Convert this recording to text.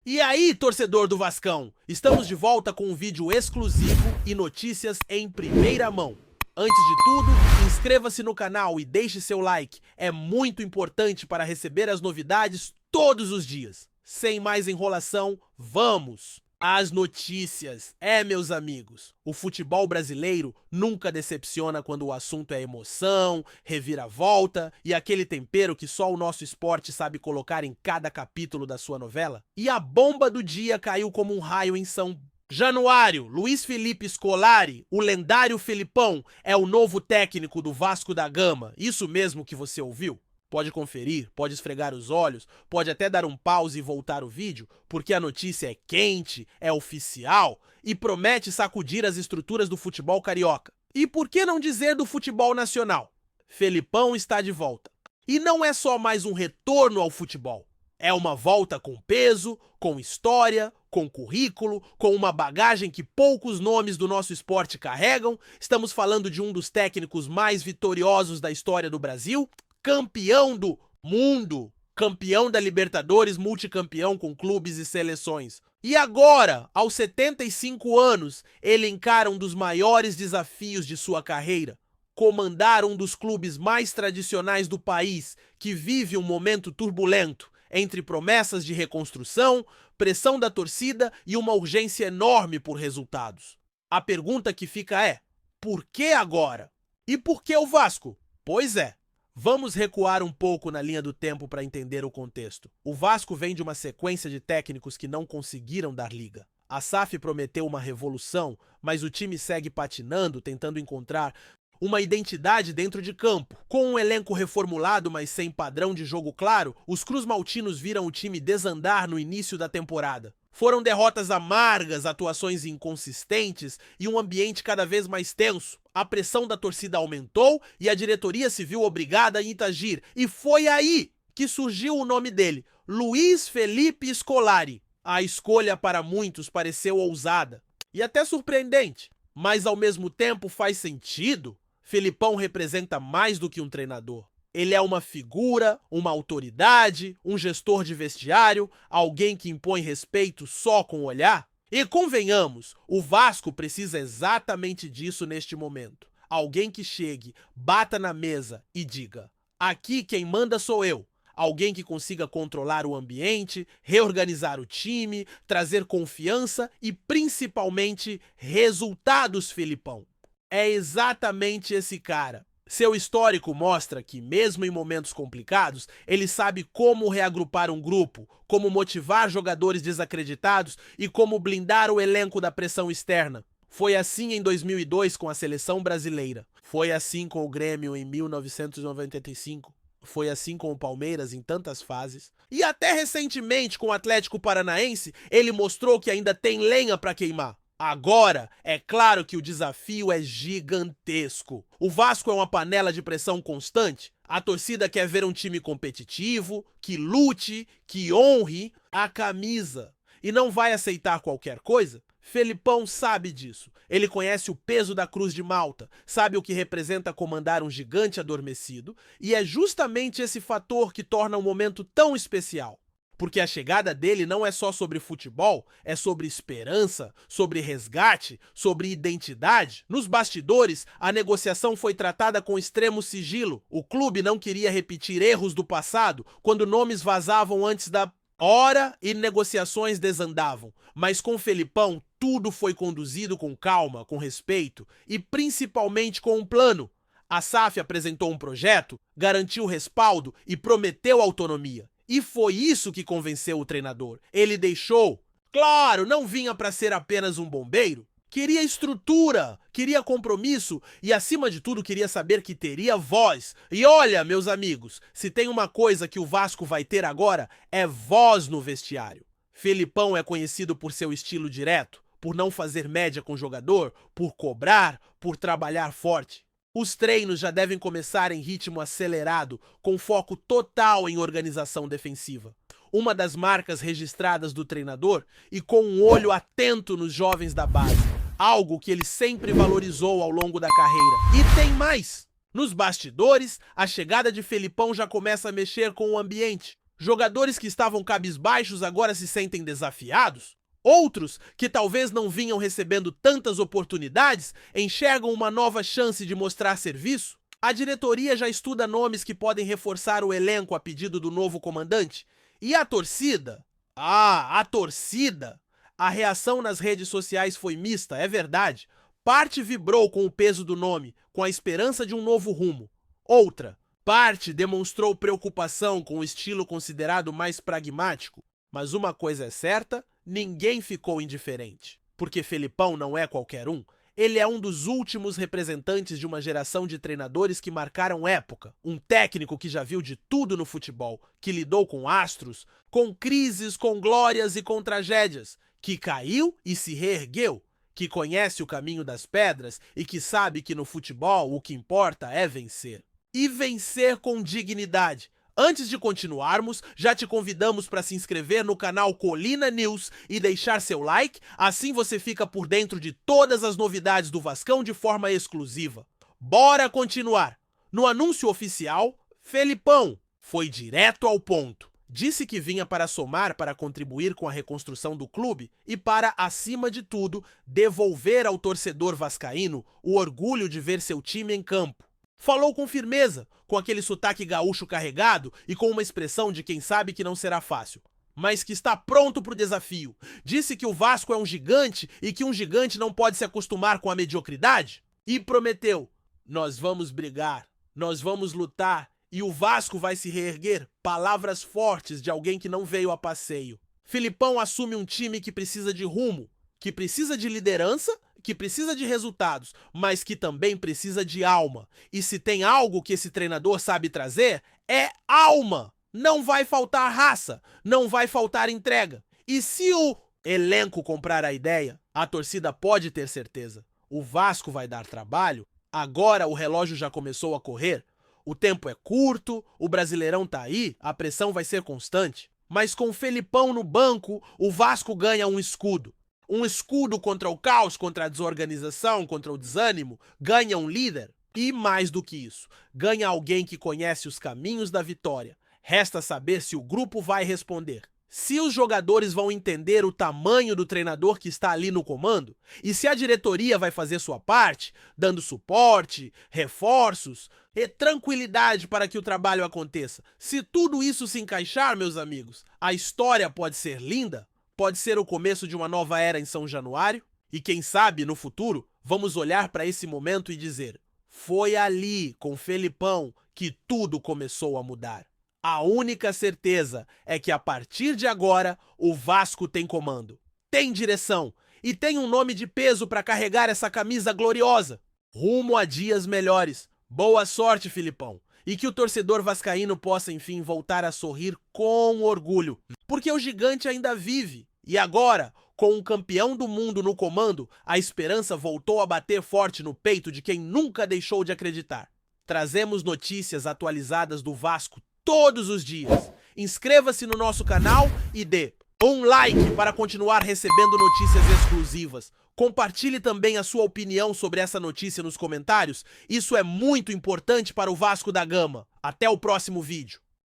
E aí, torcedor do Vascão? Estamos de volta com um vídeo exclusivo e notícias em primeira mão. Antes de tudo, inscreva-se no canal e deixe seu like. É muito importante para receber as novidades todos os dias. Sem mais enrolação, vamos! As notícias. Meus amigos, o futebol brasileiro nunca decepciona quando o assunto é emoção, reviravolta e aquele tempero que só o nosso esporte sabe colocar em cada capítulo da sua novela. E a bomba do dia caiu como um raio em São Januário. Luiz Felipe Scolari, o lendário Felipão, é o novo técnico do Vasco da Gama. Isso mesmo que você ouviu? Pode conferir, pode esfregar os olhos, pode até dar um pause e voltar o vídeo, porque a notícia é quente, é oficial e promete sacudir as estruturas do futebol carioca. E por que não dizer do futebol nacional? Felipão está de volta. E não é só mais um retorno ao futebol. É uma volta com peso, com história, com currículo, com uma bagagem que poucos nomes do nosso esporte carregam. Estamos falando de um dos técnicos mais vitoriosos da história do Brasil, campeão do mundo, campeão da Libertadores, multicampeão com clubes e seleções. E agora, aos 75 anos, ele encara um dos maiores desafios de sua carreira: comandar um dos clubes mais tradicionais do país, que vive um momento turbulento, entre promessas de reconstrução, pressão da torcida e uma urgência enorme por resultados. A pergunta que fica é: por que agora? E por que o Vasco? Pois é. Vamos recuar um pouco na linha do tempo para entender o contexto. O Vasco vem de uma sequência de técnicos que não conseguiram dar liga. A SAF prometeu uma revolução, mas o time segue patinando, tentando encontrar uma identidade dentro de campo. Com um elenco reformulado, mas sem padrão de jogo claro, os cruz-maltinos viram o time desandar no início da temporada. Foram derrotas amargas, atuações inconsistentes e um ambiente cada vez mais tenso. A pressão da torcida aumentou e a diretoria se viu obrigada a interagir. E foi aí que surgiu o nome dele, Luiz Felipe Scolari. A escolha para muitos pareceu ousada e até surpreendente, mas ao mesmo tempo faz sentido. Felipão representa mais do que um treinador. Ele é uma figura, uma autoridade, um gestor de vestiário, alguém que impõe respeito só com o olhar. E convenhamos, o Vasco precisa exatamente disso neste momento. Alguém que chegue, bata na mesa e diga: aqui quem manda sou eu. Alguém que consiga controlar o ambiente, reorganizar o time, trazer confiança e principalmente resultados, Felipão. É exatamente esse cara. Seu histórico mostra que, mesmo em momentos complicados, ele sabe como reagrupar um grupo, como motivar jogadores desacreditados e como blindar o elenco da pressão externa. Foi assim em 2002 com a seleção brasileira. Foi assim com o Grêmio em 1995. Foi assim com o Palmeiras em tantas fases. E até recentemente com o Atlético Paranaense, ele mostrou que ainda tem lenha para queimar. Agora, é claro que o desafio é gigantesco. O Vasco é uma panela de pressão constante. A torcida quer ver um time competitivo, que lute, que honre a camisa. E não vai aceitar qualquer coisa? Felipão sabe disso. Ele conhece o peso da Cruz de Malta, sabe o que representa comandar um gigante adormecido, e é justamente esse fator que torna o momento tão especial. Porque a chegada dele não é só sobre futebol, é sobre esperança, sobre resgate, sobre identidade. Nos bastidores, a negociação foi tratada com extremo sigilo. O clube não queria repetir erros do passado, quando nomes vazavam antes da hora e negociações desandavam. Mas com Felipão, tudo foi conduzido com calma, com respeito e principalmente com um plano. A SAF apresentou um projeto, garantiu respaldo e prometeu autonomia. E foi isso que convenceu o treinador. Ele deixou. Claro, não vinha para ser apenas um bombeiro. Queria estrutura, queria compromisso e, acima de tudo, queria saber que teria voz. E olha, meus amigos, se tem uma coisa que o Vasco vai ter agora, é voz no vestiário. Felipão é conhecido por seu estilo direto, por não fazer média com o jogador, por cobrar, por trabalhar forte. Os treinos já devem começar em ritmo acelerado, com foco total em organização defensiva. Uma das marcas registradas do treinador e com um olho atento nos jovens da base. Algo que ele sempre valorizou ao longo da carreira. E tem mais! Nos bastidores, a chegada de Felipão já começa a mexer com o ambiente. Jogadores que estavam cabisbaixos agora se sentem desafiados? Outros, que talvez não vinham recebendo tantas oportunidades, enxergam uma nova chance de mostrar serviço? A diretoria já estuda nomes que podem reforçar o elenco a pedido do novo comandante? E a torcida? A torcida! A reação nas redes sociais foi mista, é verdade. Parte vibrou com o peso do nome, com a esperança de um novo rumo. Outra parte demonstrou preocupação com o estilo considerado mais pragmático. Mas uma coisa é certa, ninguém ficou indiferente. Porque Felipão não é qualquer um. Ele é um dos últimos representantes de uma geração de treinadores que marcaram época. Um técnico que já viu de tudo no futebol, que lidou com astros, com crises, com glórias e com tragédias, que caiu e se reergueu, que conhece o caminho das pedras e que sabe que no futebol o que importa é vencer. E vencer com dignidade. Antes de continuarmos, já te convidamos para se inscrever no canal Colina News e deixar seu like, assim você fica por dentro de todas as novidades do Vascão de forma exclusiva. Bora continuar! No anúncio oficial, Felipão foi direto ao ponto. Disse que vinha para somar para contribuir com a reconstrução do clube e para, acima de tudo, devolver ao torcedor vascaíno o orgulho de ver seu time em campo. Falou com firmeza, com aquele sotaque gaúcho carregado e com uma expressão de quem sabe que não será fácil, mas que está pronto para o desafio. Disse que o Vasco é um gigante e que um gigante não pode se acostumar com a mediocridade. E prometeu: nós vamos brigar, nós vamos lutar e o Vasco vai se reerguer. Palavras fortes de alguém que não veio a passeio. Felipão assume um time que precisa de rumo, que precisa de liderança, que precisa de resultados, mas que também precisa de alma. E se tem algo que esse treinador sabe trazer, é alma. Não vai faltar raça, não vai faltar entrega. E se o elenco comprar a ideia, a torcida pode ter certeza. O Vasco vai dar trabalho. Agora o relógio já começou a correr. O tempo é curto, o Brasileirão tá aí, a pressão vai ser constante. Mas com o Felipão no banco, o Vasco ganha um escudo. Um escudo contra o caos, contra a desorganização, contra o desânimo, ganha um líder e, mais do que isso, ganha alguém que conhece os caminhos da vitória. Resta saber se o grupo vai responder, se os jogadores vão entender o tamanho do treinador que está ali no comando e se a diretoria vai fazer sua parte, dando suporte, reforços e tranquilidade para que o trabalho aconteça. Se tudo isso se encaixar, meus amigos, a história pode ser linda. Pode ser o começo de uma nova era em São Januário? E quem sabe, no futuro, vamos olhar para esse momento e dizer: foi ali, com Felipão, que tudo começou a mudar. A única certeza é que a partir de agora, o Vasco tem comando, tem direção e tem um nome de peso para carregar essa camisa gloriosa. Rumo a dias melhores. Boa sorte, Felipão. E que o torcedor vascaíno possa, enfim, voltar a sorrir com orgulho. Porque o gigante ainda vive. E agora, com um campeão do mundo no comando, a esperança voltou a bater forte no peito de quem nunca deixou de acreditar. Trazemos notícias atualizadas do Vasco todos os dias. Inscreva-se no nosso canal e dê um like para continuar recebendo notícias exclusivas. Compartilhe também a sua opinião sobre essa notícia nos comentários. Isso é muito importante para o Vasco da Gama. Até o próximo vídeo.